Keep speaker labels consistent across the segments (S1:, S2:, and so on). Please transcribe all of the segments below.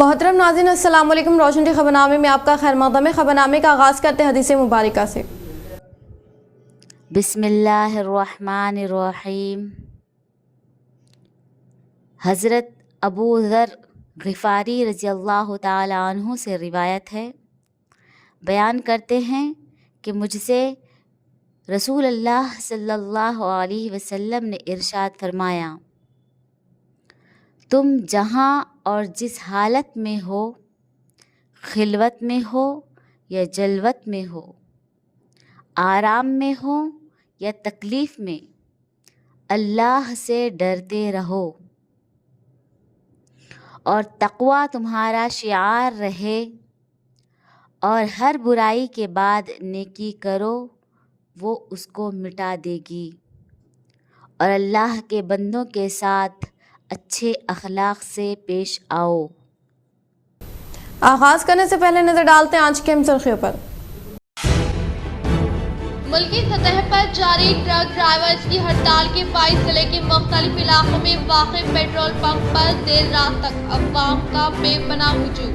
S1: मोहतरम नाज़रीन अस्सलाम वालेकुम। रोशन टी खबरनामे में आपका खैर मक़दम है। खबरनामे का आगाज़ करते हैं हदीस मुबारका से।
S2: बिस्मिल्लाहिर्रहमानिर्रहीम। हज़रत अबू ज़र ग़िफ़ारी रज़ियल्लाहु ताला अन्हु से रिवायत है, बयान करते हैं कि मुझसे रसूल अल्लाह सल्लल्लाहु अलैहि वसल्लम ने इरशाद फरमाया, तुम जहाँ और जिस हालत में हो, खिलवत में हो या जलवत में हो, आराम में हो या तकलीफ़ में, अल्लाह से डरते रहो और तक़वा तुम्हारा शिआर रहे, और हर बुराई के बाद नेकी करो, वो उसको मिटा देगी, और अल्लाह के बंदों के साथ अच्छे अखलाक से पेश आओ।
S1: आगाज़ करने से पहले नज़र डालते हैं आज की अहम सुर्खियों पर।
S3: मुल्की सतह पर जारी ट्रक ड्राइवर्स की हड़ताल के बाईस जिले के मुख्तलिफ इलाकों में वाक़ पेट्रोल पंप पर देर रात तक अवाम का बेपनाह हुजूम।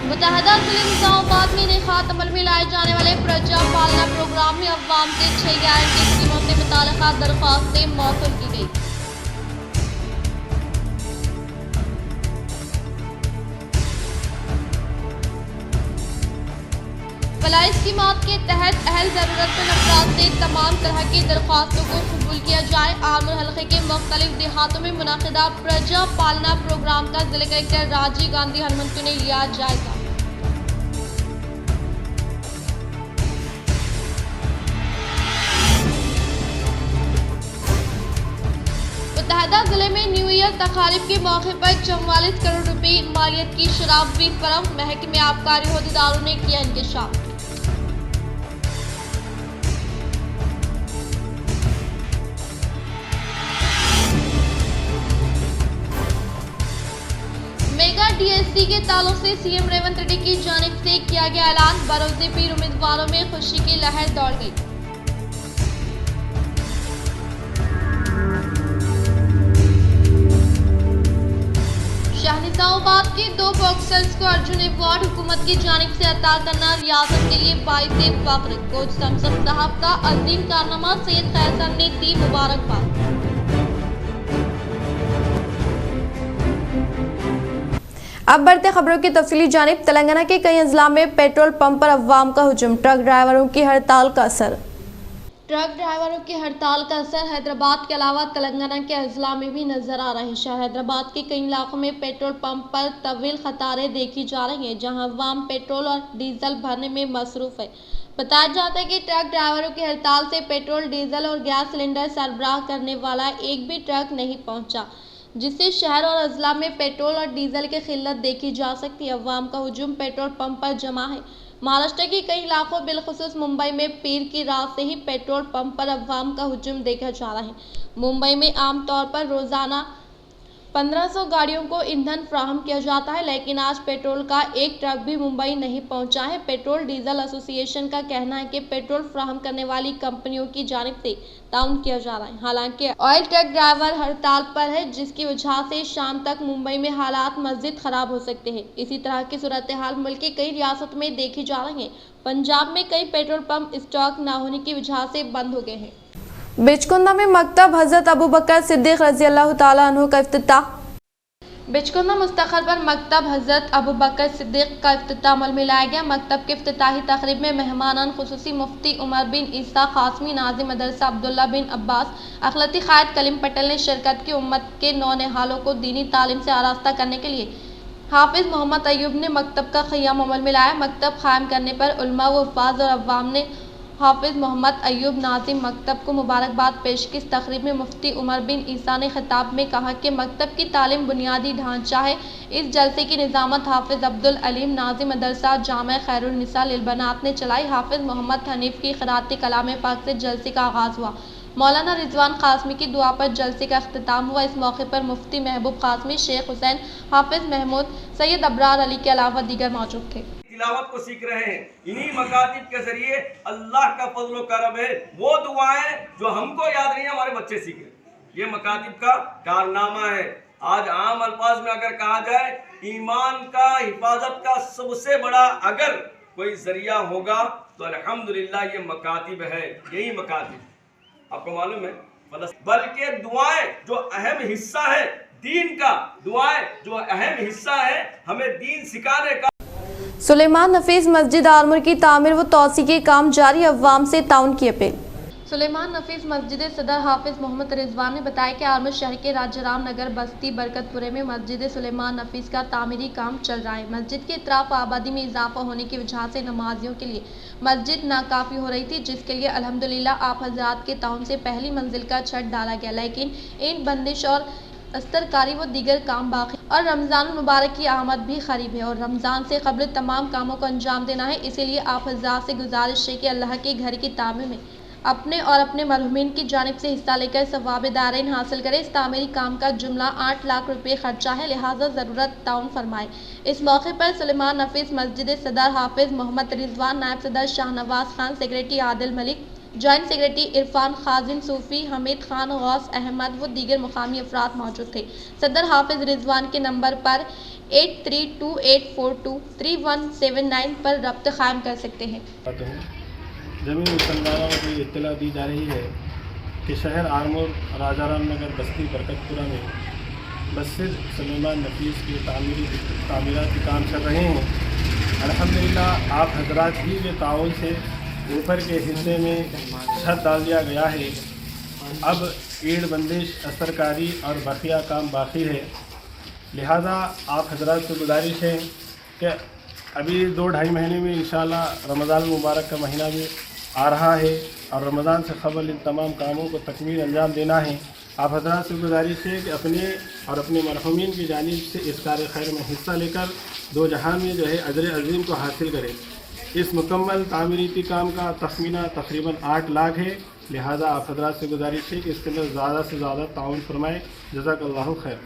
S3: मुत्तहदा जिले निज़ामाबाद में नेखात अमल में लाए जाने वाले प्रजा पालना प्रोग्राम में अवाम से 6 गारंटी स्कीमों से मुताल्लिक़ दरख्वास्तें मौसूल की गई। फलाही स्कीमात के तहत अहल ज़रूरतमंद अफराद से तमाम तरह की दरख्वास्तों को कबूल किया जाए। आमर हल्के के मुख्तलिफ देहातों में मुनाकिदा प्रजा पालना प्रोग्राम का जिला कलेक्टर राजीव गांधी हनुमंतु ने लिया जायजा। मुत्तहदा जिले में न्यू ईयर तकारीब के मौके पर 44 करोड़ रुपए मालियत की शराब भी फराहम। महकमे आबकारी अहदेदारों ने किया इंकशाफ। मेगा डीएससी के ताल्लुक से सीएम रेवंत रेड्डी की जानिब से किया गया ऐलान। बरोज़े पीर उम्मीदवारों में खुशी की लहर दौड़ गई। शाहनिज़ामाबाद के 2 बॉक्सर्स को अर्जुन अवार्ड हुकूमत की जानिब से अता करना रियासत के लिए बाइस फख्र। कोच समसम साहब का अजीम कारनामा, सैयद खैसर ने दी मुबारकबाद।
S1: अब बढ़ते खबरों की तफसीली जानिब। तेलंगाना के कई अजला में पेट्रोल पंप पर अवाम का हुजूम, ट्रक ड्राइवरों की हड़ताल का असर। ट्रक ड्राइवरों की हड़ताल का असर हैदराबाद के अलावा तेलंगाना के अजला में भी नजर आ रहा है। शहर हैदराबाद के कई इलाकों में पेट्रोल पंप पर तवील कतारें देखी जा रही हैं, जहां अवाम पेट्रोल और डीजल भरने में मसरूफ है। बताया जाता है कि ट्रक ड्राइवरों की हड़ताल से पेट्रोल, डीजल और गैस सिलेंडर सरबराह करने वाला एक भी ट्रक नहीं पहुंचा, जिससे शहर और अजला में पेट्रोल और डीजल की किल्लत देखी जा सकती है। अवाम का हुजूम पेट्रोल पंप पर जमा है। महाराष्ट्र के कई इलाकों बिलखुसूस मुंबई में पीर की रात से ही पेट्रोल पंप पर अवाम का हुजूम देखा जा रहा है। मुंबई में आमतौर पर रोजाना 1500 गाड़ियों को ईंधन फ्राहम किया जाता है, लेकिन आज पेट्रोल का एक ट्रक भी मुंबई नहीं पहुंचा है। पेट्रोल डीजल एसोसिएशन का कहना है कि पेट्रोल फ्राहम करने वाली कंपनियों की जानिब से ताउन किया जा रहा है। हालांकि ऑयल ट्रक ड्राइवर हड़ताल पर है, जिसकी वजह से शाम तक मुंबई में हालात मज़ीद खराब हो सकते हैं। इसी तरह की सूरत हाल मुल्क की कई रियासत में देखी जा रही है। पंजाब में कई पेट्रोल पंप स्टॉक न होने की वजह से बंद हो गए हैं। बिचकुंदा में मकतब हज़रत अबू बकर सिद्दीक़ रज़ियल्लाहु ताला अन्हु का इफ्तिताह। बिचकुंदा मुस्तक़र पर मकतब हज़रत अबू बकर सिद्दीक़ का इफ्तिताह अमल में लाया गया। मकतब के इफ्तिताही तक़रीब में मेहमानान ख़ुसूसी मुफ्ती उमर बिन ईसा क़ासमी, नाज़िम मदरसा अब्दुल्ला बिन अब्बास, अखलती क़ायद कलीम पटेल ने शिरकत की। उम्मत के नौनिहालों को दीनी तालीम से आरास्ता करने के लिए हाफिज़ मोहम्मद अयूब ने मकतब का क़याम अमल में लाया। मकतब क़ायम करने पर उलमा व हुफ़्फ़ाज़ और अवाम ने हाफिज़ मोहम्मद अयूब नाज़िम मकतब को मुबारकबाद पेश की। इस तक़रीब में मुफ्ती उमर बिन ईसा ने खिताब में कहा कि मकतब की तालीम बुनियादी ढांचा है। इस जलसे की निज़ामत हाफिज़ अब्दुल अलीम, नाज़िम मदरसा जामे खैरुन्निसा लिलबनात ने चलाई। हाफिज़ मोहम्मद हनीफ़ की क़िराअत कलाम पाक से जलसे का आगाज़ हुआ। मौलाना रिजवान क़ासमी की दुआ पर जलसे का अख्तिताम हुआ। इस मौके पर मुफ्ती महबूब क़ासमी, शेख हुसैन, हाफिज़ महमूद, सैयद अबरार अली के अलावा दीगर मौजूद थे।
S4: तिलावत को सीख रहे हैं। इन्हीं मकातिब के जरिए अल्लाह का फज़्ल व करम है, वो दुआएं जो हमको याद नहीं है हमारे बच्चे सीखे। ये मकातिब का कारनामा है। आज आम अल्फाज में अगर कहा जाए, ईमान का हिफाजत का सबसे बड़ा अगर कोई जरिया होगा तो अल्हम्दुलिल्लाह ये मकातिब है। यही मकातिब आपको मालूम है, बल्कि दुआएं जो अहम हिस्सा है दीन का, दुआएं जो अहम हिस्सा है हमें दीन सिखाने का।
S1: सुलेमान नफीस मस्जिद आलमुर की तामीर व तौसी के काम जारी, अवाम से ताउन की अपील।
S3: सुलेमान नफीस मस्जिद सदर हाफिज मोहम्मद रिजवान ने बताया कि आलमर शहर के राजाराम नगर बस्ती बरकतपुरे में मस्जिद सुलेमान नफीस का तामीरी काम चल रहा है। मस्जिद के इतराफ आबादी में इजाफा होने की वजह से नमाजियों के लिए मस्जिद नाकाफी हो रही थी, जिसके लिए अल्हम्दुलिल्लाह आप हजरात के ताउन से पहली मंजिल का छत डाला गया, लेकिन ईंट बंदिश और अस्तरकारी व दीगर काम बाकी और रमज़ान मुबारक की आमद भी करीब है और रमज़ान से कबल तमाम कामों को अंजाम देना है। इसीलिए आप हजरात से गुजारिश है कि अल्लाह के घर की तामीर में अपने और अपने मरहुमीन की जानिब से हिस्सा लेकर सवाब दारैन हासिल करें। इस तामीरी काम का जुमला 8 लाख रुपये खर्चा है, लिहाजा ज़रूरत ताउन फरमाए। इस मौके पर सुलेमान नफीस मस्जिद सदर हाफिज मोहम्मद रिजवान, नायब सदर Shahnawaz Khan, secretary Adil Malik, joint secretary Irfan खाजिन सूफी, हमीद खान, गौस अहमद व दीगर मुकामी अफराद मौजूद थे। सदर हाफिज रिजवान के नंबर पर 8328423179 पर रब्त कायम कर सकते हैं।
S5: ज़मीन मुसलमानों को इत्तला दी जा रही है कि शहर आलमुर राजाराम नगर बस्ती बरकतपुरा में मस्जिद सुलेमान नफीस के तामीराती काम चल रहे हैं। अल्हम्दुलिल्लाह आप हजरात ही के ताउन से ऊपर के हिस्से में छत डाल दिया गया है। अब ईंट बंदिश, असरकारी और बकिया काम बाकी है, लिहाजा आप हजरात से गुजारिश है कि अभी 2-2.5 महीने में इंशाअल्लाह रमज़ान मुबारक का महीना भी आ रहा है और रमज़ान से क़बल इन तमाम कामों को तकमील अंजाम देना है। आप हजरात से गुजारिश है कि अपने और अपने मरहुमीन की जानिब से इस कार्य खैर में हिस्सा लेकर दो जहान में जो है अजर अज़ीम को हासिल करें। इस मुकम्मल तामीरीती काम का तखमीना तकरीबन 8 लाख है, लिहाजा आप हजरात से गुजारिश है कि इसके अंदर ज़्यादा से ज़्यादा ताउन फरमाएँ। जज़ाकल्लाहु खैर।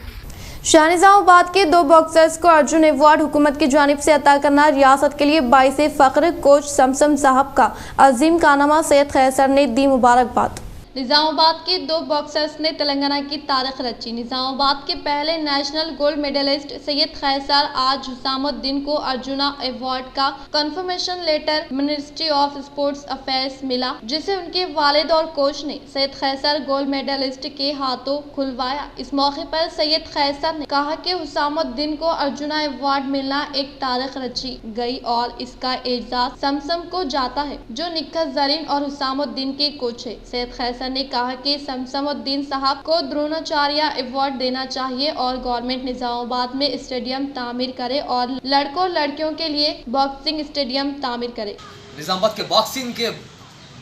S1: शाहनिजामाबाद के 2 बॉक्सर्स को अर्जुन अवार्ड हुकूमत की जानिब से अता करना रियासत के लिए बाइस फ़ख्र। कोच समसम साहब का अजीम कारनामा, सैयद खैसर ने दी मुबारकबाद।
S3: निज़ामाबाद के 2 बॉक्सर्स ने तेलंगाना की तारीख रची। निज़ामाबाद के पहले national gold medallist Syed Khaiser आज हुसामुद्दीन को अर्जुना अवार्ड का confirmation letter ministry of sports affairs मिला, जिसे उनके वालिद और कोच ने सैयद खैसर गोल्ड मेडलिस्ट के हाथों खुलवाया। इस मौके पर सैयद खैसर ने कहा कि हुसामुद्दीन को अर्जुना अवार्ड मिलना एक तारीख रची गई और इसका एजाज समसम को जाता है, जो निक्कत जरीन और हुसामुद्दीन के कोच है। सैयद खैसर ने कहा कि समसमुद्दीन साहब को द्रोणाचार्य अवार्ड देना चाहिए और गवर्नमेंट निजामाबाद में स्टेडियम तामीर करे और लड़कों लड़कियों के लिए बॉक्सिंग स्टेडियम तामीर करे।
S6: निजामाबाद के बॉक्सिंग के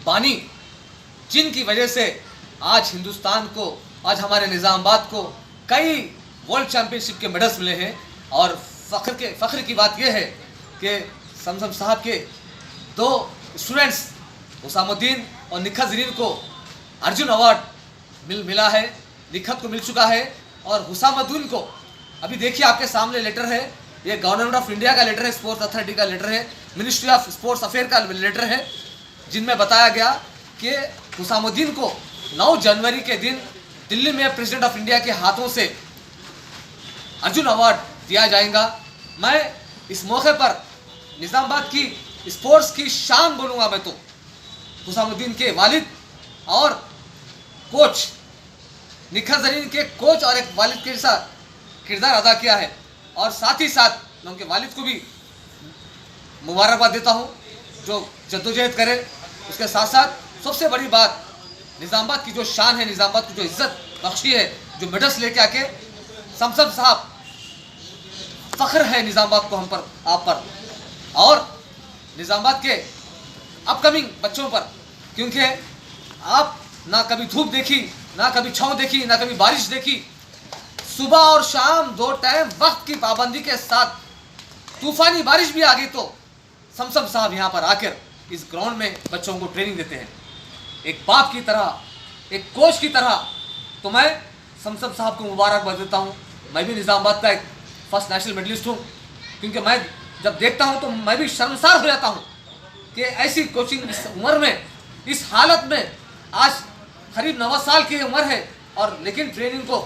S6: बानी, जिनकी वजह से आज हिंदुस्तान को, आज हमारे निजामाबाद को कई वर्ल्ड चैंपियनशिप के मेडल्स मिले हैं। और फ़ख्र की बात यह है कि समसम साहब के 2 स्टूडेंट्स हुसामुद्दीन और निक्कत जरीन को अर्जुन अवार्ड मिला है, निक्कत को मिल चुका है। और हुसामुद्दीन को अभी देखिए आपके सामने लेटर है, ये गवर्नमेंट ऑफ इंडिया का लेटर है, स्पोर्ट्स अथॉरिटी का लेटर है, मिनिस्ट्री ऑफ स्पोर्ट्स अफेयर का लेटर है, जिनमें बताया गया कि हुसामुद्दीन को 9 जनवरी के दिन दिल्ली में प्रेसिडेंट ऑफ इंडिया के हाथों से अर्जुन अवार्ड दिया जाएगा। मैं इस मौके पर निज़ामाबाद की स्पोर्ट्स की शान बोलूँगा। मैं तो हुसामुद्दीन के वालिद और कोच, निक्कत जरीन के कोच और एक वालिद के साथ किरदार अदा किया है, और साथ ही साथ मैं उनके वालिद को भी मुबारकबाद देता हूँ जो जद्दोजहद करे। उसके साथ साथ सबसे बड़ी बात, निज़ामाबाद की जो शान है, निज़ामाबाद की जो इज्जत बख्शी है, जो मेडल्स लेके आके समसम साहब, फ़ख्र है निज़ामाबाद को हम पर, आप पर, और निज़ामाबाद के अपकमिंग बच्चों पर, क्योंकि आप ना कभी धूप देखी, ना कभी छाँव देखी, ना कभी बारिश देखी। सुबह और शाम 2 टाइम वक्त की पाबंदी के साथ तूफ़ानी बारिश भी आ गई तो समसम साहब यहाँ पर आकर इस ग्राउंड में बच्चों को ट्रेनिंग देते हैं। एक बाप की तरह, एक कोच की तरह, तो मैं समसम साहब को मुबारकबाद देता हूँ। मैं भी निज़ामाबाद का एक फर्स्ट नेशनल मेडलिस्ट हूँ, क्योंकि मैं जब देखता हूँ तो मैं भी शर्मसार हो जाता हूँ कि ऐसी कोचिंग इस उम्र में, इस हालत में, आज करीब 9 साल की उम्र है और लेकिन ट्रेनिंग को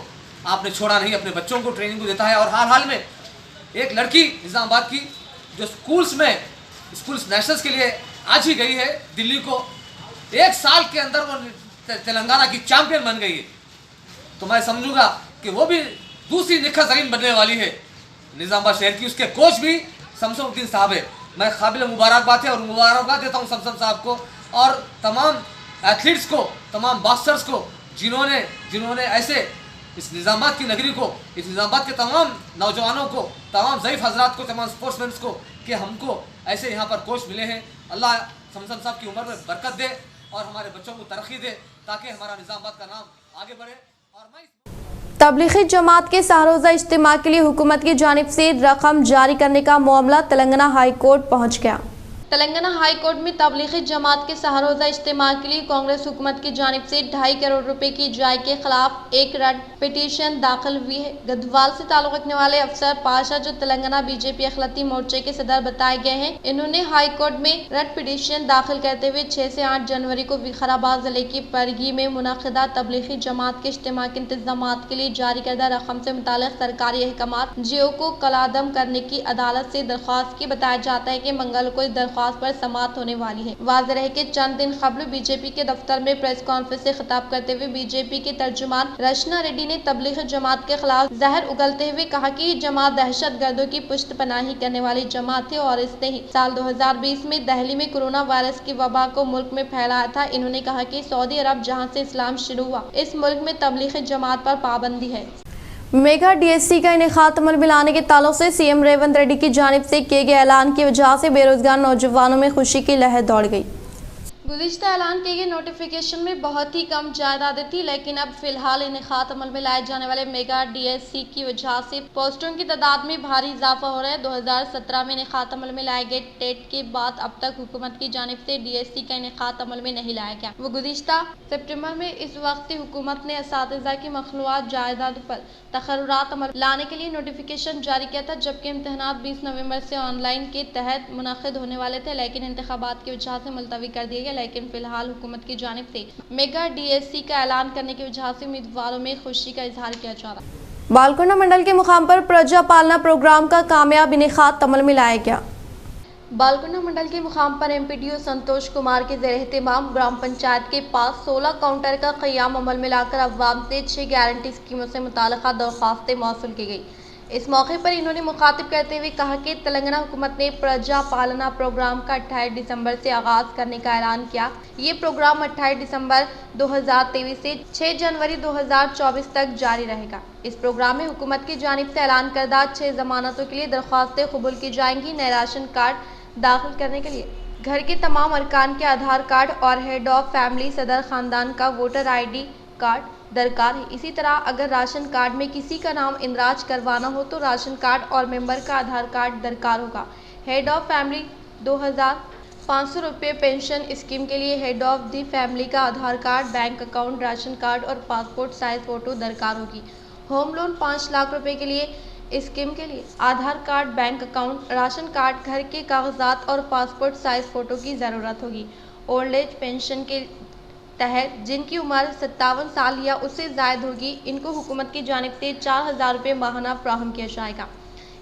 S6: आपने छोड़ा नहीं, अपने बच्चों को ट्रेनिंग को देता है। और हाल में एक लड़की निज़ामाबाद की जो स्कूल्स नेशनल्स के लिए आज ही गई है दिल्ली को, 1 साल के अंदर वो तेलंगाना की चैंपियन बन गई है। तो मैं समझूंगा कि वो भी दूसरी निखर जरीन बनने वाली है निज़ामाबाद शहर की। उसके कोच भी शमसुद्दीन साहब है। मैं काबिल मुबारकबाद है और मुबारकबाद देता हूँ शमसम साहब को और तमाम एथलीट्स को, तमाम बॉक्सर्स को जिन्होंने ऐसे इस निज़ामाबाद की नगरी को, इस निज़ामाबाद के तमाम नौजवानों को, तमाम ज़ईफ़ हजरात को, तमाम स्पोर्ट्समैन को कि हमको ऐसे यहाँ पर कोच मिले हैं। अल्लाह शमसम साहब की उम्र में बरकत दे और हमारे बच्चों को तरक्की दे ताकि हमारा निज़ामाबाद का नाम आगे बढ़े। और मैं
S1: तबलीगी जमात के सहरोज़ा इज्तिमा के लिए हुकूमत की जानिब से रकम जारी करने का मामला तेलंगाना हाई कोर्ट पहुँच गया।
S3: तेलंगाना हाई कोर्ट में तबलीगी जमात के सहरोज़ा इज्तिमा के लिए कांग्रेस हुकूमत की जानिब से 2.5 करोड़ रुपए की जाय के खिलाफ एक रद्द पिटीशन दाखिल हुई है। गढ़वाल से ताल्लुक़ रखने वाले अफसर पाशा जो तेलंगाना बीजेपी अखिलती मोर्चे के सदर बताए गए हैं, इन्होंने हाई कोर्ट में रद्द पिटीशन दाखिल करते हुए 6 से 8 जनवरी को विकाराबाद जिले की परगी में मुनक़िदा तबलीगी जमात के इज्तिमा के इंतजामात के लिए जारी करदा रकम से मुताल्लिक़ सरकारी अहकामात जियो को कलादम करने की अदालत से दरख्वास्त की। बताया जाता है कि मंगल को इस दरख्वास्त पर समाअत होने वाली है। वाज़ेह रहे कि चंद दिन कबल बीजेपी के दफ्तर में प्रेस कॉन्फ्रेंस से खिताब करते हुए बीजेपी के तर्जुमान रचना रेड्डी ने तबलीगी जमात के खिलाफ जहर उगलते हुए कहा कि ये जमात दहशत गर्दों की पुष्ट पनाही करने वाली जमात है और इसने ही साल 2020 में दिल्ली में कोरोना वायरस की वबा को मुल्क में फैलाया था। इन्होंने कहा कि सऊदी अरब जहाँ से इस्लाम शुरू हुआ, इस मुल्क में तबलीगी जमात पर पाबंदी है।
S1: मेगा डीएससी का इनेकाद अमल में लाने के ताल्लुक से सीएम रेवंत रेड्डी की जानिब से किए गए ऐलान की वजह से बेरोजगार नौजवानों में खुशी की लहर दौड़ गई।
S3: गुज़िश्ता ऐलान किए गए नोटिफिकेशन में बहुत ही कम जायदादें थी, लेकिन अब फिलहाल इनेकाद अमल में लाए जाने वाले मेगा डीएससी की वजह से पोस्टों की तादाद में भारी इजाफा हो रहा है। 2017 में इनेकाद अमल में लाए गए टेट के बाद अब तक हुकूमत की जानिब से डीएससी का इनेकाद अमल में नहीं लाया गया। वो गुज़िश्ता सितंबर में इस वक्त हुकूमत ने असातिज़ा की मखलूआत जायदाद पर तकर्रुरात अमल लाने के लिए नोटिफिकेशन जारी किया था, जबकि इम्तहानात 20 नवंबर से ऑनलाइन के तहत मुनक़िद होने वाले थे, लेकिन इंतखाबात की वजह से मुलतवी कर दिए गए। लेकिन फिलहाल हुकूमत की जानिब से मेगा डीएससी का ऐलान करने की वजह से उम्मीदवारों में खुशी का इजहार किया जा रहा है।
S1: बालकोंडा मंडल के मुकाम पर प्रजा पालना प्रोग्राम का कामयाब इनेकाद अमल में लाया गया।
S3: बालकोंडा मंडल के मुकाम पर एमपीडीओ संतोष कुमार के ज़ेर एहतिमाम ग्राम पंचायत के पास 16 काउंटर का क़याम अमल में लाकर अवाम से 6 गारंटी स्कीमों से मुताल्लिक़ दरख्वास्तें मौसूल की गई। इस मौके पर इन्होंने मुखातिब करते हुए कहा कि तेलंगाना हुकूमत ने प्रजा पालना प्रोग्राम का 28 दिसंबर से आगाज़ करने का ऐलान किया। ये प्रोग्राम 28 दिसंबर 2023 से 6 जनवरी 2024 तक जारी रहेगा। इस प्रोग्राम में हुकूमत की जानिब से ऐलान करदा 6 ज़मानतों के लिए दरख्वास्तें कबूल की जाएंगी। नए राशन कार्ड दाखिल करने के लिए घर के तमाम अरकान के आधार कार्ड और हेड ऑफ फैमिली सदर ख़ानदान का वोटर ID कार्ड दरकार है। इसी तरह अगर राशन कार्ड में किसी का नाम इंदराज करवाना हो तो राशन कार्ड और मेंबर का आधार कार्ड दरकार होगा। हेड ऑफ फैमिली 2500 रुपये पेंशन स्कीम के लिए हेड ऑफ दी फैमिली का Aadhaar card, bank account, ration card और पासपोर्ट साइज फ़ोटो दरकार होगी। होम लोन 5 लाख रुपये के लिए स्कीम के लिए Aadhaar card, bank account, ration card, घर के कागजात और पासपोर्ट साइज फ़ोटो की ज़रूरत होगी। ओल्ड एज पेंशन के तहत जिनकी उम्र 57 साल या उससे ज़ायद होगी, इनको हुकूमत की जानिब से 4000 रुपये माहाना फ्राहम किया जाएगा।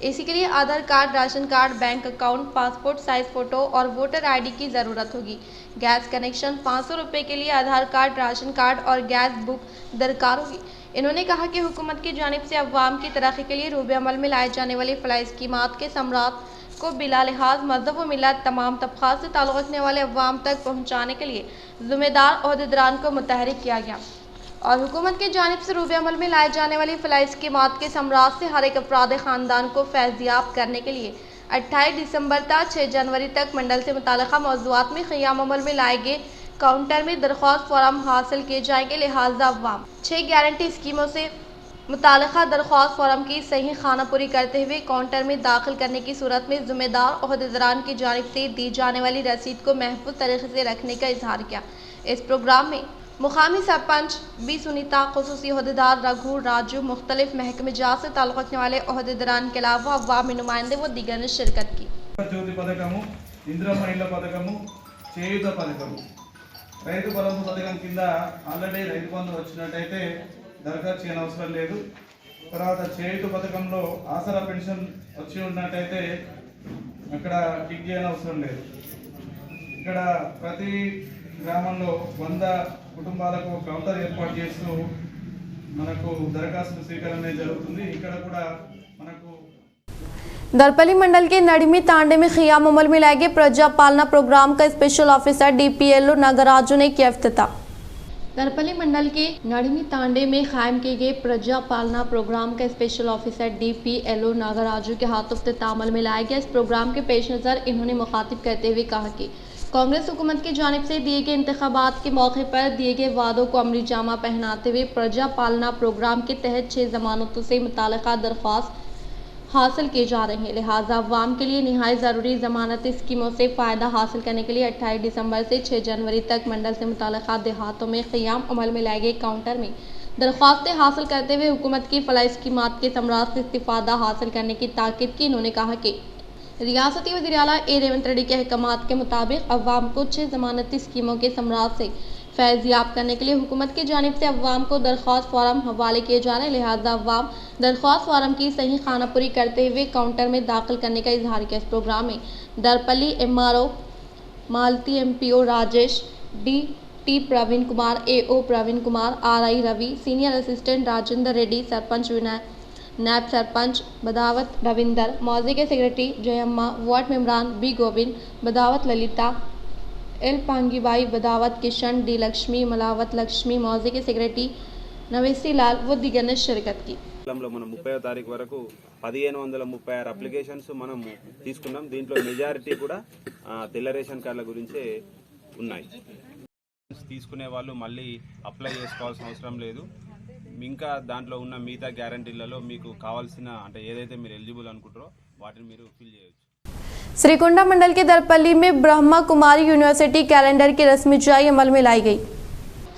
S3: इसी के लिए Aadhaar card, ration card, bank account, passport size photo और वोटर ID की ज़रूरत होगी। गैस कनेक्शन 500 रुपये के लिए आधार कार्ड, राशन कार्ड और गैस बुक दरकार होगी। इन्होंने कहा कि हुकूमत की जानिब से अवाम की तरक्की के लिए रूबे अमल में लाए जाने वाली फलाही स्कीमात के समरात को बिला लिहाज मज़हब व मिलत तमाम तबक़ात से ताल्लुक़ रखने वाले अवाम तक पहुँचाने के लिए ज़िम्मेदार ओहदेदारान को मुतहरिक किया गया और हुकूमत की जानिब से रूबे अमल में लाए जाने वाली फलाही स्कीमात के समरात से हर एक अफराद ख़ानदान को फैज़याब करने के लिए 28 दिसंबर तक 6 जनवरी तक मंडल से मुताल्लिक़ा मौज़ूआत में क़याम अमल में लाए गए काउंटर में दरख्वास्त फ़ॉर्म हासिल किए जाएंगे। लिहाजा अवाम 6 गारंटी स्कीमों से मुताल्लिक़ा दरख्वास्त फ़ॉर्म की सही खानापुरी करते हुए काउंटर में दाखिल करने की सूरत में ज़िम्मेदार ओहदेदारान की जानिब से दी जाने वाली रसीद को महफूज तरीके से रखने का इजहार किया। इस प्रोग्राम में मुकामी सरपंच बी सुनीता, खुसूसी ओहदेदार रघु, राजू, मुख्तलिफ महकमे जात से ताल्लुक़ रखने वाले ओहदेदारान के अलावा अवामी नुमाइंदे व दीगर ने शिरकत की।
S7: జ్యోతి పథకము, ఇందిరమ్మ ఇళ్ల పథకము, చేయూత పథకము, రైతు భరోసా పథకం కింద ఆల్రెడీ రైతు బంధు వచ్చినట్టయితే దరఖాస్తు చేయని అవసరం లేదు. తర్వాత చేయూత పథకంలో ఆసరా పెన్షన్ వచ్చి ఉన్నట్టయితే అక్కడ టిక్ చేయని అవసరం లేదు. ఇక్కడ ప్రతి గ్రామంలో 100 కుటుంబాలకు కౌంటర్ ఏర్పాటు చేస్తూ మనకు దరఖాస్తు స్వీకరణ జరుగుతుంది. ఇక్కడ కూడా మనకు
S1: दरपली मंडल के नड़मी तांडे में खियाम अमल में लाए गए प्रजा पालना प्रोग्राम का स्पेशल ऑफिसर डीपीएलओ नागराजू ने किया इफ्तिताह। दरपली मंडल के नड़मी तांडे में कायम किए गए प्रजा पालना प्रोग्राम का स्पेशल ऑफिसर डीपीएलओ नागराजू के हाथों इफ्तिताह अमल में लाया गया। इस प्रोग्राम के पेश नज़र इन्होंने मुखातिब करते हुए कहा कि कांग्रेस हुकूमत की जानिब से दिए गए इंतखाबात के मौके पर दिए गए वादों को अमली जामा पहनाते हुए प्रजा पालना प्रोग्राम के तहत 6 जमानतों से मुताल्लिका दरख्वास्त हासिल किए जा रहे हैं। लिहाजा अवाम के लिए निहायत ज़रूरी ज़मानती स्कीमों से फ़ायदा हासिल करने के लिए 28 दिसंबर से 6 जनवरी तक मंडल से मुताल्लिका देहातों में क़ियाम अमल में लाए गए काउंटर में दरख्वास्तें हासिल करते हुए हुकूमत की फलाही स्कीमात के समरात से इस्तिफ़ादा हासिल करने की ताकीद की। इन्होंने कहा कि रियासती वज़ीर आला ए रेवंत रेड्डी के अहकामात के मुताबिक अवाम को 6 ज़मानती स्कीमों के समरात से फैज़याब करने के लिए हुकूमत की जानिब से अवाम को दरख्वास्त फार्म हवाले किए जा रहे हैं। लिहाजा अवाम दरख्वास्त फार्म की सही खानापुरी करते हुए काउंटर में दाखिल करने का इजहार किया। इस प्रोग्राम में Darpalli MRO Malathi MPO Rajesh, DT Praveen Kumar, AO Praveen Kumar, RI Ravi, senior assistant Rajendra Reddy, sarpanch Vinayak, नायब सरपंच बदावत रविंदर, मौजे के सेक्रेटरी जयम्मा, वार्ड मेम्बरान B Govind, Badavath Lalitha, L Pangibai, Badavath Kishan, D Lakshmi, Malavath Lakshmi, मौजे के सेक्रेटरी नवेसी लाल व दिगर ने शिरकत की।
S8: మనం 30వ తారీఖు వరకు 1536 అప్లికేషన్స్ మనం తీసుకున్నాం. దీంట్లో మెజారిటీ కూడా తెల్ల రేషన్ కార్డుల గురించే ఉన్నాయి. తీసుకునే వాళ్ళు మళ్ళీ అప్లై చేసుకోవాల్సిన అవసరం లేదు. ఇంకా దాంట్లో ఉన్న మిగతా గ్యారంటీలలో మీకు కావాల్సిన అంటే ఏదైతే మీరు ఎలిజిబుల్ అనుకుంటారో వాటిని మీరు ఫిల్ చేయొచ్చు।
S1: श्रीकुंडा मंडल के दरपली में ब्रह्मा कुमारी यूनिवर्सिटी कैलेंडर की रस्मी जाई अमल में लाई गई।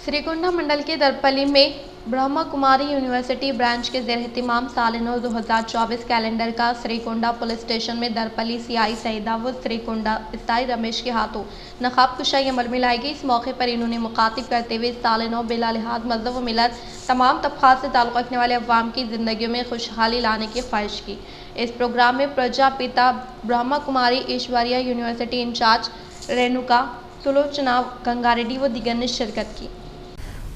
S1: श्रीकुंडा मंडल के दरपली में ब्रह्मा कुमारी यूनिवर्सिटी ब्रांच के ज़ेर एहतिमाम साल 2024 कैलेंडर का श्रीकुंडा पुलिस स्टेशन में दरपली CI सईदा व श्रीकुंडा इस्ताई रमेश के हाथों नकाब कुशाई अमल में लाई गई। इस मौके पर इन्होंने मुखातिब करते हुए साल 9 बिला लिहाज मज़हब व मिलत तमाम तबक़ात से ताल्लुक़ रखने वाले अवाम की ज़िंदगियों में खुशहाली लाने की ख्वाहिश की। इस प्रोग्राम में प्रजापिता ब्रह्मा कुमारी ईश्वरिया यूनिवर्सिटी इंचार्ज रेणुका सुलोचना गंगारेड्डी व दिगर ने शिरकत की।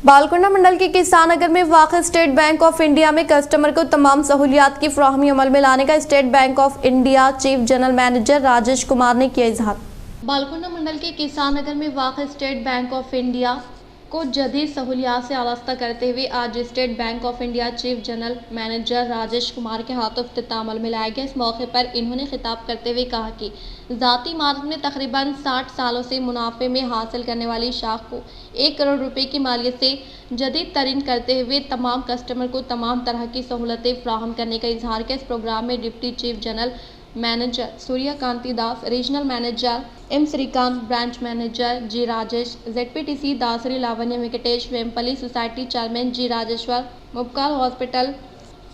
S1: बालकुंडा मंडल के किसान नगर में वाक़ स्टेट बैंक ऑफ इंडिया में कस्टमर को तमाम सहूलियात की फ्राहमी अमल में लाने का state bank of India chief general manager Rajesh Kumar ने किया इजहार। बालकुंडा मंडल के किसान नगर में वाक़ स्टेट बैंक ऑफ इंडिया को जदीद सहूलियात से आरास्ता करते हुए आज state bank of India chief general manager Rajesh Kumar के हाथों इफ्तिताह अमल में लाया गया। इस मौके पर इन्होंने खिताब करते हुए कहा कि ज़ाती इमारत में तकरीबन 60 सालों से मुनाफे में हासिल करने वाली शाख को 1 करोड़ रुपए की मालियत से जदीद तरीन करते हुए तमाम कस्टमर को तमाम तरह की सहूलतें फ्राहम करने का इजहार किया। इस प्रोग्राम में deputy chief general manager Suryakanthi Das, regional manager M Srikanth, branch manager G Rajesh, ZPTC Dasari Lavanya Venkatesh, Vempalli society chairman G Rajeshwar, Mupkal hospital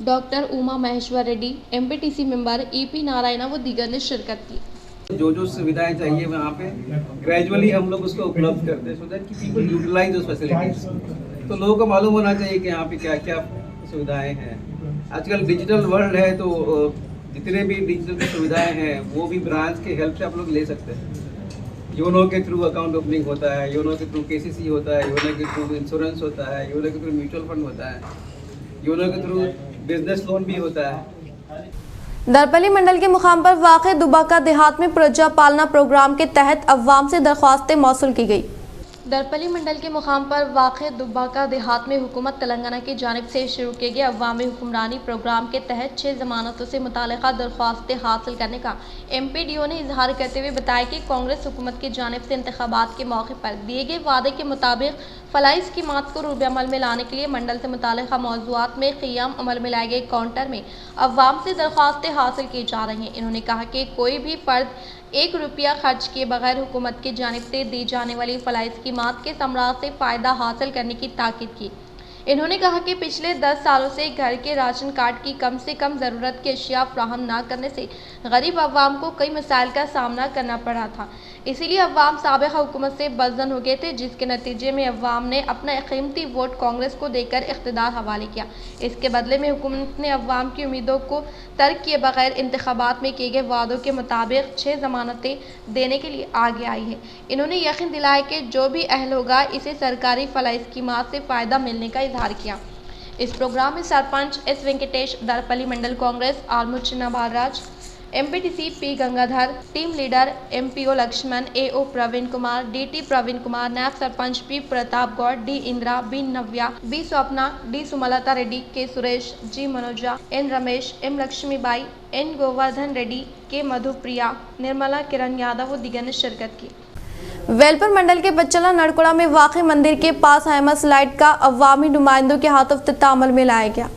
S1: doctor Uma Maheshwar Reddy, MPTC member EP Narayana व दीगर ने शिरकत की।
S9: जो सुविधाएं चाहिए वहाँ पे ग्रेजुअली हम लोग उसको उपलब्ध करते हैं, सो दैट कि पीपल यूटिलाइज दोस फैसिलिटीज। तो लोगों को मालूम होना चाहिए कि यहाँ पे क्या क्या सुविधाएं हैं। आजकल डिजिटल वर्ल्ड है, तो जितने भी डिजिटल सुविधाएं हैं वो भी ब्रांच के हेल्प से आप लोग ले सकते हैं। योनो के थ्रू अकाउंट ओपनिंग होता है, योनो के थ्रू KCC होता है, योनो के थ्रू इंश्योरेंस होता है, योनो के थ्रू म्यूचुअल फंड होता है, योनो के थ्रू बिजनेस लोन भी होता है।
S1: दरपली मंडल के मुकाम पर वाक़ दुबाका देहात में प्रजा पालना प्रोग्राम के तहत अवाम से दरख्वास्तें मौसूल की गई। दरपली मंडल के मुकाम पर वाक़ दुबाका देहात में हुकूमत तेलंगाना की जानिब से शुरू किए गए अवामी हुक्मरानी प्रोग्राम के तहत 6 ज़मानतों से मुताल्लिक़ा दरख्वास्तें हासिल करने का MPDO ने इजहार करते हुए बताया कि कांग्रेस हुकूमत की जानिब से इंतखाबात के मौके पर दिए गए वादे के मुताबिक फलाही स्कीमात को रूब अमल में लाने के लिए मंडल से मुताल्लिक़ा मौज़ूआत में क़ियाम अमल में लाए गए काउंटर में अवाम से दरख्वास्तें हासिल की जा रही हैं। इन्होंने कहा कि कोई भी फ़र्द 1 रुपया खर्च किए बगैर हुकूमत की जानिब से दी जाने वाली फलाही स्कीमात के समरात से फ़ायदा हासिल करने की ताकीद की। इन्होंने कहा कि पिछले 10 सालों से घर के राशन कार्ड की कम से कम ज़रूरत की अशिया फ्राहम न करने से गरीब अवाम को कई मसाइल का सामना करना पड़ा था।
S3: इसीलिए अवाम साबिक़ा हुकूमत से बज़्ज़न हो गए थे, जिसके नतीजे में अवाम ने अपना कीमती वोट कांग्रेस को देकर इख्तिदार हवाले किया। इसके बदले में हुकूमत ने अवाम की उम्मीदों को तर्क किए बगैर इंतखाबात में किए गए वादों के मुताबिक 6 ज़मानतें देने के लिए आगे आई है। इन्होंने यकीन दिलाया कि जो भी अहल होगा इसे सरकारी फलाह स्कीमात से फ़ायदा मिलने का इजहार किया। इस प्रोग्राम में sarpanch S Venkatesh, Darpalli mandal Congress Alamur Chinna Balraj, MPTC P Gangadhar, team leader MPO Laxman, AO Praveen Kumar, DT Praveen Kumar, नायब sarpanch P Pratap Goud, D Indira, B Navya, B Swapna, D Sumalatha Reddy, K Suresh, G Manoja, N Ramesh, M Lakshmibai, N Govardhan Reddy, K Madhupriya, Nirmala Kiran Yadav व दीगर ने शिरकत की।
S1: वेलपुर मंडल के बच्चला नड़कुड़ा में वाक़ मंदिर के पास हैमस लाइट का अवामी नुमाइंदों के हाथों इफ्तिताह अमल में लाया गया।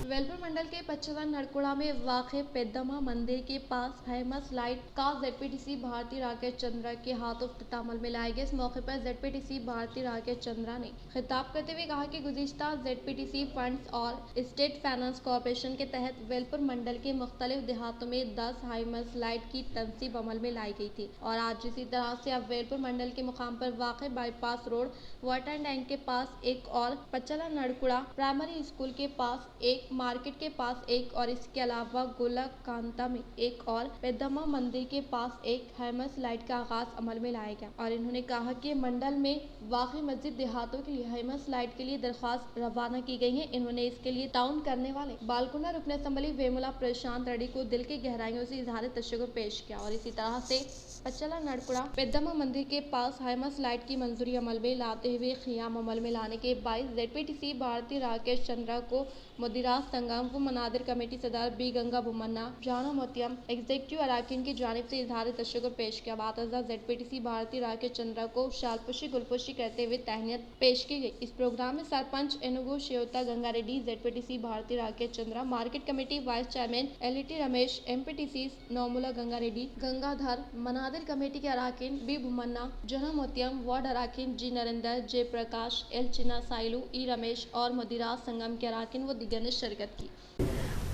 S3: वेलपुर मंडल के बच्चला नड़कुड़ा में वाक़ पेद्दमा मंदिर के पास हैमस लाइट का जेडपीटीसी भारती राकेश चंद्रा के हाथों इफ्तिताह अमल में लाया गया। इस मौके पर जेडपीटीसी भारती राकेश चंद्रा ने खिताब करते हुए कहा कि गुज़िश्ता जेडपीटीसी फंड्स और स्टेट फाइनेंस कॉरपोरेशन के तहत वेलपुर मंडल के मुख्तलिफ देहातों में 10 हैमस लाइट की तनसीब अमल में लाई गई थी और आज इसी तरह से अब वेलपुर मंडल के मुकाम पर वाक़ बाईपास रोड वाटर टैंक के पास एक और बच्चला नड़कुड़ा प्राइमरी स्कूल के पास एक, मार्केट के पास एक और इसके अलावा गोलक कांता में एक और पेद्दमा मंदिर के पास एक हैमस लाइट का आगाज अमल में लाया गया। और इन्होंने कहा कि मंडल में वाक़ मस्जिद देहातों के लिए हैमस लाइट के लिए दरख्वास्त रवाना की गई है। इन्होंने इसके लिए ताउन करने वाले बालकुंडा रुकन असम्बली वेमुला प्रशांत रेड्डी को दिल की गहराइयों से इजहार तशक्कुर पेश किया। और इसी तरह से बच्चला नड़कुड़ा पेद्दमा मंदिर के पास हैमस लाइट की मंजूरी अमल में लाते हुए क़ियाम अमल में लाने के बाईस जेडपीटीसी भारती राकेश चंद्रा को मुदीरात संगम व मनादिर कमेटी सदर बी गंगा बुमन्ना, जाना मोतियम, एग्जीक्यूटिव अराकीन की जानिब से इजहार तशक्कुर पेश किया। बातज़ा जेडपीटीसी भारती राकेश चंद्रा को शालपुशी गुलपुशी करते हुए तहनीत पेश की गई। इस प्रोग्राम में sarpanch Enugu Shweta Ganga Reddy, ZPTC Bharathi Rakesh Chandra, market committee vice chairman LET Ramesh, MPTC Naumula Ganga Reddy, Gangadhar, मनादिर कमेटी के अराकीन बी बुमन्ना, जना मोतियम, वार्ड अराकीन जी नरेंद्र, जय प्रकाश, एल चिन्ना साइलू, ई रमेश और मुदीरात संगम के अराकीन व दीगर ने शिरकत की।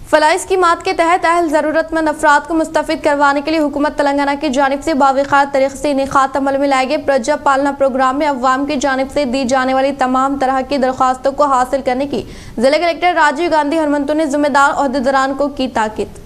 S1: फलाह स्कीमात के तहत अहल ज़रूरतमंद अफराद को मुस्तफ़िद करवाने के लिए हुकूमत तेलंगाना की जानिब से बावक़ार तरीक़े से इनेक़ात अमल में लाए गए प्रजा पालना प्रोग्राम में अवाम की जानिब से दी जाने वाली तमाम तरह की दरख्वास्तों को हासिल करने की ज़िला कलेक्टर राजीव गांधी हनुमंतु ने ज़िम्मेदार ओहदेदारान को की ताकीद।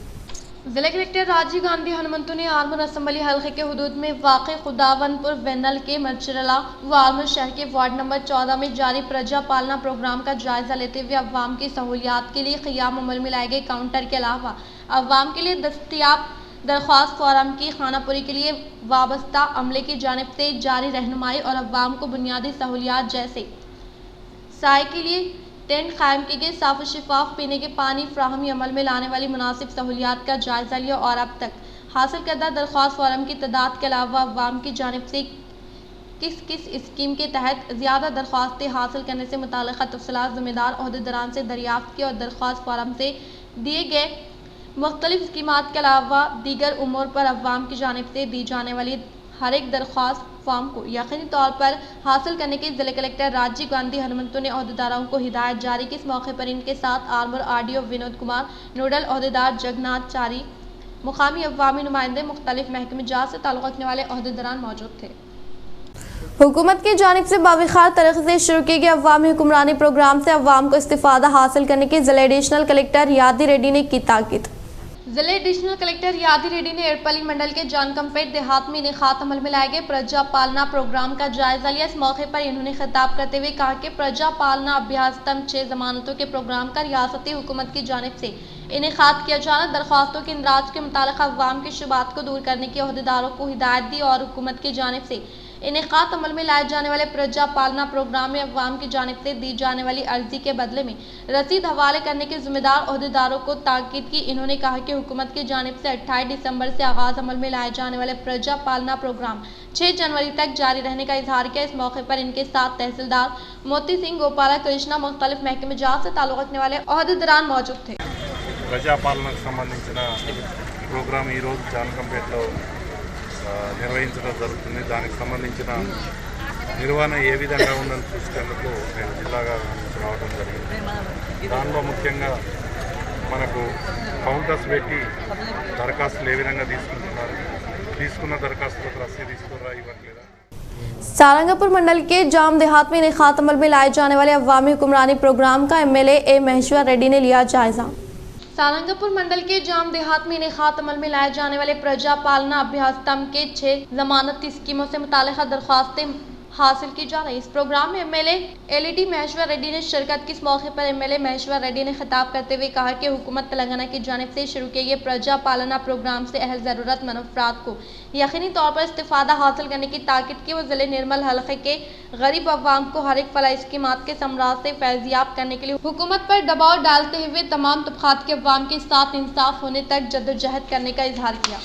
S3: जिला कलेक्टर राजीव गांधी हनुमंतु ने आलमूर असम्बली हल्के के हुदूद में वाक़ खुदावंदपुर वेन्नल के मचरला व आलमूर शहर के वार्ड नंबर 14 में जारी प्रजा पालना प्रोग्राम का जायजा लेते हुए अवाम की सहूलियात के लिए क़ियाम अमल में लाए गए काउंटर के अलावा अवाम के लिए दस्तयाब दरख्वास्त फॉरम की खानापुरी के लिए वाबस्ता अमले की जानिब से जारी रहनुमाई और अवाम को बुनियादी सहूलियात जैसे साय के लिए टेंट कायम किए गए, साफ और शिफाफ पीने के पानी फ्राहमी अमल में लाने वाली मुनासिब सहूलियात का जायजा लिया और अब तक हासिल करदा दरख्वास्त फॉरम की तादाद के अलावा अवाम की जानिब से किस किस स्कीम के तहत ज़्यादा दरख्वास्तें हासिल करने से मुताल्लिक़ा तफ़सीलात ज़िम्मेदार ओहदेदारान से दरियाफ्त की और दरख्वास्त फॉरम से दिए गए मुख्तलिफ स्कीमात के अलावा दीगर उमूर पर अवाम की जानिब से दी जाने वाली हर एक दरख्वास्त फॉर्म को यकीनी तौर पर हासिल करने के जिला कलेक्टर राजीव गांधी हनुमंतु ने ओहदेदारों को हिदायत जारी की। इस मौके पर इनके साथ आलमूर आरडीओ विनोद कुमार, नोडल ओहदेदार जगन्नाथ चारी, मुकामी अवामी नुमाइंदे, मुख्तलिफ महकमे जात से ताल्लुक़ रखने वाले ओहदेदारान मौजूद थे।
S1: हुकूमत की जानिब से बावक़ार तरीक़े से शुरू किए गए अवामी हुक्मरानी प्रोग्राम से अवाम को इस्तिफ़ादा हासिल करने की जिला एडिशनल कलेक्टर यादी रेड्डी ने की ताकीद।
S3: जिला एडिशनल कलेक्टर यादी रेड्डी ने एरपल्ली मंडल के जानकमपेट देहात में इनेक़ात अमल में लाए गए प्रजा पालना प्रोग्राम का जायजा लिया। इस मौके पर इन्होंने खिताब करते हुए कहा कि प्रजा पालना अभ्यासतम 6 ज़मानतों के प्रोग्राम का रियासती हुकूमत की जानिब से इनेक़ात किया जाना दरख्वास्तों के इंदराज के मुतालिक अवाम की शुबात को दूर करने की ओहदेदारों को हिदायत दी और हुकूमत की जानिब से इनेक़ात अमल में लाए जाने वाले प्रजा पालना प्रोग्राम में अवाम की जानिब से दी जाने वाली अर्जी के बदले में रसीद हवाले करने के जिम्मेदार ओहदेदारों को ताकीद की। इन्होंने कहा कि हुकूमत की जानिब से 28 दिसंबर से आगाज़ अमल में लाए जाने वाले प्रजा पालना प्रोग्राम 6 जनवरी तक जारी रहने का इजहार किया। इस मौके पर इनके साथ तहसीलदार मोती सिंह, गोपाला कृष्णा, मुख्तलिफ महकमे जात से ताल्लुक़ रखने वाले ओहदेदारान मौजूद थे।
S5: प्रजा पालनకు సంబంధించిన ప్రోగ్రాం ఈరోజు జానకంపేటలో నిర్వహించడం జరుగుతుంది. దానికి సంబంధించిన నిర్వహణ ఏ విధంగా ఉందని చూసేందుకు నేను జిల్లాగా రావడం జరిగింది. దానిలో ముఖ్యంగా మనకు కౌంటర్స్ పెట్టి దరఖాస్తులు ఏ విధంగా తీసుకుంటున్నారు, తీసుకున్న దరఖాస్తులకు రసీదు తీసుకురా ఇవ్వట్లేదా?
S1: सारंगपुर मंडल के जाम देहात में इनेकात अमल में लाए जाने वाले अवामी हुक्मरानी प्रोग्राम का एमएलए ए महेश्वर रेड्डी ने लिया जायजा। सारंगपुर मंडल के जाम देहात में इनेकात अमल में लाए जाने वाले प्रजा पालना अभ्यास स्तंभ के 6 जमानती स्कीमों से मुताल्लिक़ दरख्वास्तें हासिल की जा रही। इस प्रोग्राम में एमएलए एलईडी महेश्वर रेड्डी ने शिरकत की। इस मौके पर एमएलए महेश्वर रेड्डी ने खिताब करते हुए कहा कि हुकूमत तेलंगाना की जानिब से शुरू किए गए प्रजा पालना प्रोग्राम से अहल ज़रूरतमंद अफराद को यकीनी तौर पर इस्तिफ़ादा हासिल करने की ताकीद की। वो ज़िले निर्मल हल्के के गरीब अवाम को हर एक फलाही स्कीमात के समराज से फैज़याब करने के लिए हुकूमत पर दबाव डालते हुए तमाम तबक़ात के अवाम के साथ इंसाफ होने तक जद्दोजहद करने का इजहार किया।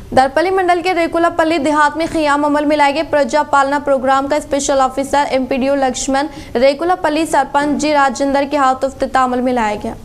S1: दरपली मंडल के रेकुलापल्ली देहात में क़ियाम अमल में लाए गए प्रजा पालना प्रोग्राम का special officer MPDO Laxman Rekulapalli sarpanch G Rajendra के हाथों इफ्तिताह अमल में लाया गया।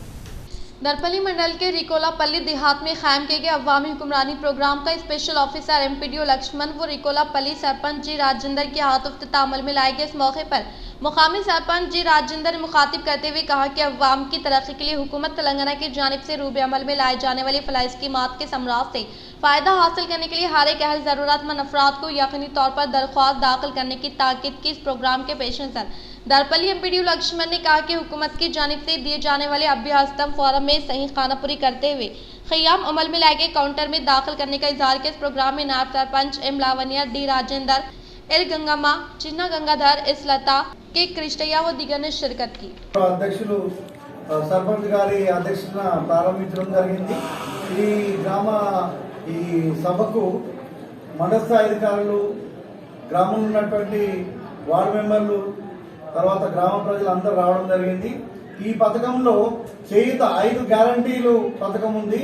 S1: दरपली मंडल के रिकोलापल्ली देहात में कायम किए गए अवामी हुक्मरानी प्रोग्राम का स्पेशल ऑफिसर एमपीडीओ लक्ष्मण व रिकोलापल्ली सरपंच जी राजेंद्र के हाथों इफ्तिताह अमल में लाए गए। इस मौके पर मुकामी सरपंच जी राजेंद्र ने मुखातिब करते हुए कहा कि अवाम की तरक्की के लिए हुकूमत तेलंगाना की जानिब से रूब अमल में लाए जाने वाली फलाही स्कीमात के समराज से फ़ायदा हासिल करने के लिए हर एक अहल ज़रूरतमंद अफराद को यकीनी तौर पर दरख्वास्त दाखिल करने की ताकीद की। इस प्रोग्राम के पेश नज़र दरपली एमपीडीओ लक्ष्मण ने कहा कि हुकूमत की जानिब से दिए जाने वाले अभ्यास्तम फॉरम में सही खानापुरी करते हुए क़ियाम अमल में लाए गए काउंटर में दाखिल करने का इजहार किया। इस प्रोग्राम में नायब sarpanch M Lavanya D Rajendra L Gangamma Chinna Gangadhar S Latha K Krishnaiah व दीगर ने शिरकत की।
S10: అధ్యక్షులు సర్పంచ్ గారి అధ్యక్షతన ప్రారంభించడం జరిగింది। ఈ గ్రామ ఈ సభకు మండల స్థాయి అధికారులు గ్రామంలో ఉన్నటువంటి వార్డు మెంబర్లు తర్వాత గ్రామ ప్రజలు అందరూ రావడం జరిగింది। ఈ పథకంలో చేయుత 5 గ్యారంటీలు పథకం ఉంది।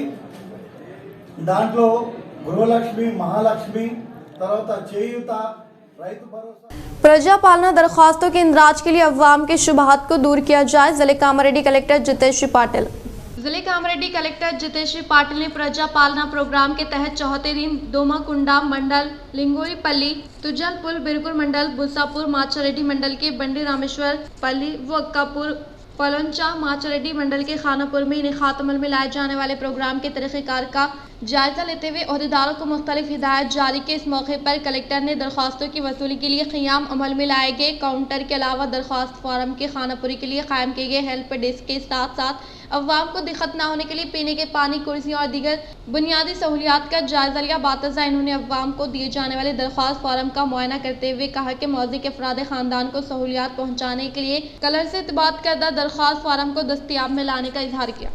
S10: దాంట్లో గృహలక్ష్మి మహాలక్ష్మి తర్వాత చేయుత
S1: प्रजा पालना दरख्वास्तों के इंदराज के लिए अवाम के शुबहात को दूर किया जाए। जिले कामारेड्डी कलेक्टर जितेश्री पाटिल। जिले कामारेड्डी कलेक्टर जितेश्री पाटिल ने प्रजा पालना प्रोग्राम के तहत चौथे दिन दोमाकुंडा मंडल लिंगोरीपल्ली तुजलपुर बिरकुर मंडल बुसापुर माचारेड्डी मंडल के बंडी रामेश्वर पल्ली व अक्कापुर पलंचा माचारेड्डी मंडल के खानापुर में इनेकात अमल में लाए जाने वाले प्रोग्राम के तरीक़ेकार का जायजा लेते हुए अहदेदारों को मुख्तलिफ हिदायत जारी की। इस मौके पर कलेक्टर ने दरख्वास्तों की वसूली के लिए क़ियाम अमल में लाए गए काउंटर के अलावा दरख्वास्त फॉरम के खानापुरी के लिए कायम किए गए हेल्प डेस्क के साथ साथ अवाम को दिक्कत न होने के लिए पीने के पानी कुर्सियाँ और दीगर बुनियादी सहूलियात का जायजा लिया। बातज़ा इन्होंने अवाम को दिए जाने वाले दरख्वास्त फॉरम का मुआयना करते हुए कहा कि मौज़ी के अफराद ख़ानदान को सहूलियात पहुँचाने के लिए कलर से इत्बात करदा दरख्वास्त फॉरम को दस्तियाब में लाने का इजहार किया।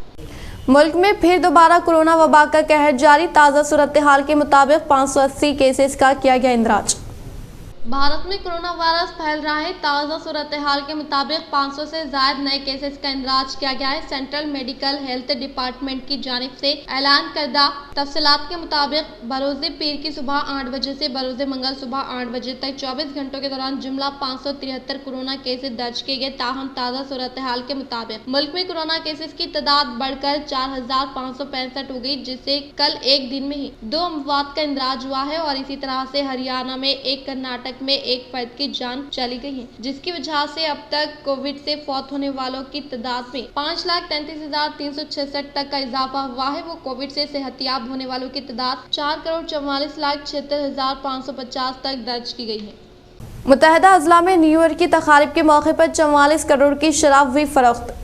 S1: मुल्क में फिर दोबारा कोरोना वबा का कहर जारी। ताज़ा सूरत हाल के मुताबिक 580 केसेस का किया गया इंदराज। भारत में कोरोना वायरस फैल रहा है। ताज़ा सूरत हाल के मुताबिक 500 से ज़ायद नए केसेस का इंदराज किया गया है। सेंट्रल मेडिकल हेल्थ डिपार्टमेंट की जानिब से ऐलान करदा तफसीलात के मुताबिक बरोज़ पीर की सुबह 8 बजे से बरोज़ मंगल सुबह 8 बजे तक 24 घंटों के दौरान जुमला 573 कोरोना केसेस दर्ज किए गए। ताहम ताज़ा सूरत हाल के मुताबिक मुल्क में कोरोना केसेस की तादाद बढ़कर 4565 हो गई, जिससे कल एक दिन में ही 2 अमवात का इंदराज हुआ है और इसी तरह से हरियाणा में एक, कर्नाटक में एक फर्द की जान चली गई है, जिसकी वजह से अब तक कोविड से फौत होने वालों की तादाद में 5,33,366 तक का इजाफा हुआ है। वो कोविड से सेहतियाब होने वालों की तादाद 4,44,76,550 तक दर्ज की गई है। मुत्तहदा अजला में न्यू ईयर की तकारीब के मौके पर 44 करोड़ की शराब हुई फरोख्त।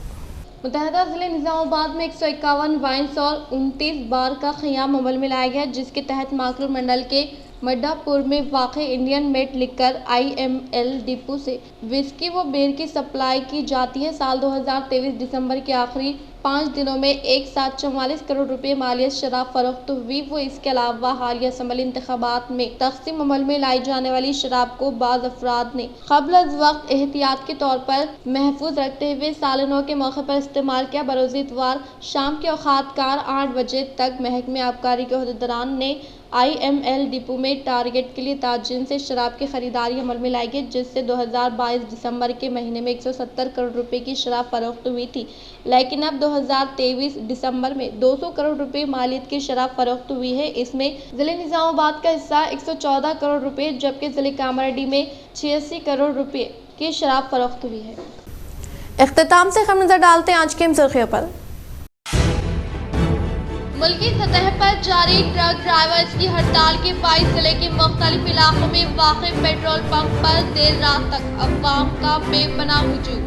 S1: मुत्तहदा ज़िले निज़ामाबाद में 151 वाइन्स और 29 बार का क़ियाम अमल में लाया गया, जिसके तहत माकलूर मंडल के मड्डापुर में वाक़े Indian made liquor IML depot से विस्की व बीयर की सप्लाई की जाती है। साल 2023 दिसंबर के आखिरी 5 दिनों में एक साथ 44 करोड़ रुपए मालियत शराब फरोख्त हुई। वो इसके अलावा हालिया असम्बली इंतखाबात में तक़सीम अमल में लाई जाने वाली शराब को बाज़ अफराद ने क़ब्ल अज़ वक्त एहतियात के तौर पर महफूज रखते हुए साल नौ के मौके पर इस्तेमाल किया। बरोज़ इतवार शाम के औक़ात कार 8 बजे तक महकमे आबकारी के अहदेदारान ने IML डिपो में टारगेट के लिए ताजिन से शराब की खरीदारी अमल में लाई गई, जिससे 2022 दिसंबर के महीने में 170 करोड़ रुपए की शराब फरोख्त हुई थी, लेकिन अब 2023 दिसंबर में 200 करोड़ रुपए मालियत की शराब फरोख्त हुई है। इसमें ज़िले निज़ामाबाद का हिस्सा 114 करोड़ रुपए जबकि ज़िले कामारेड्डी में 86 करोड़ रुपए की शराब फरोख्त हुई है। इख्तिताम से हम नजर डालते हैं आज की सुर्खियों पर।
S3: मुल्की सतह पर जारी ट्रक ड्राइवर्स की हड़ताल के बाईस जिले के मुख्तलिफ इलाकों में वाक़ पेट्रोल पंप पर देर रात तक अवाम का बेपनाह हुजूम।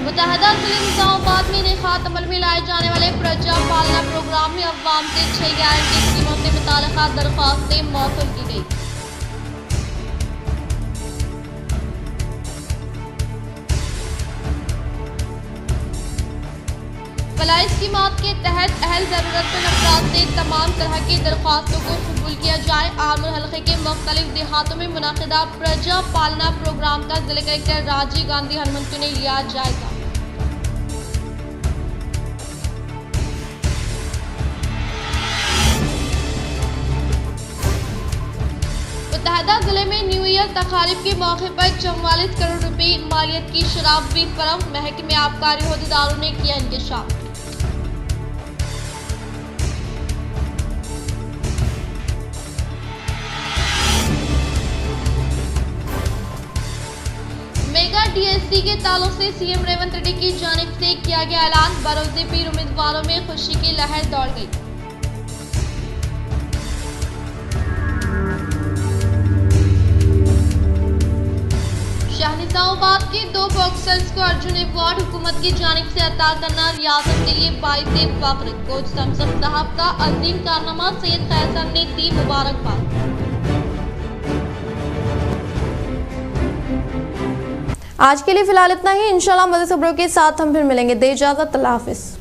S3: मुतहदा जिले निजामाबाद में इनेकाद अमल में लाए जाने वाले प्रजा पालना प्रोग्राम में अवाम से 6 गारंटी स्कीमों से मुताल्लिक़ दरख्वास्तें मौसूल की गई। फलाह स्कीमात के तहत अहल ज़रूरतमंद अफराद से तमाम तरह की दरख्वास्तों को कबूल किया जाए। आमर हल्के के मुख्तलिफ देहातों में मुनाकिदा प्रजा पालना प्रोग्राम का जिला कलेक्टर राजीव गांधी हनुमंतु ने लिया जायजा। मुतहदा जिले में न्यू ईयर तकारीब के मौके पर 44 करोड़ रुपए मालियत की शराब भी फराहम। महकमे आबकारी अहदेदारों ने किया इंकशाफ। मेगा डीएससी के ताल्लुक से सीएम रेवंत रेड्डी की जानिब से किया गया ऐलान। बरोज़े पीर उम्मीदवारों में खुशी की लहर दौड़ गई। शाहनिजामाबाद के 2 बॉक्सर्स को अर्जुन अवार्ड हुकूमत की जानिब से अता करना रियासत के लिए बाइसे फख्र। कोच समसम साहब का अजीम कारनामा सैयद खैर साहब ने दी मुबारकबाद।
S1: आज के लिए फिलहाल इतना ही। इंशाल्लाह मज़ीद खबरों के साथ हम फिर मिलेंगे। दे इजाज़त, अल्लाह हाफिज़।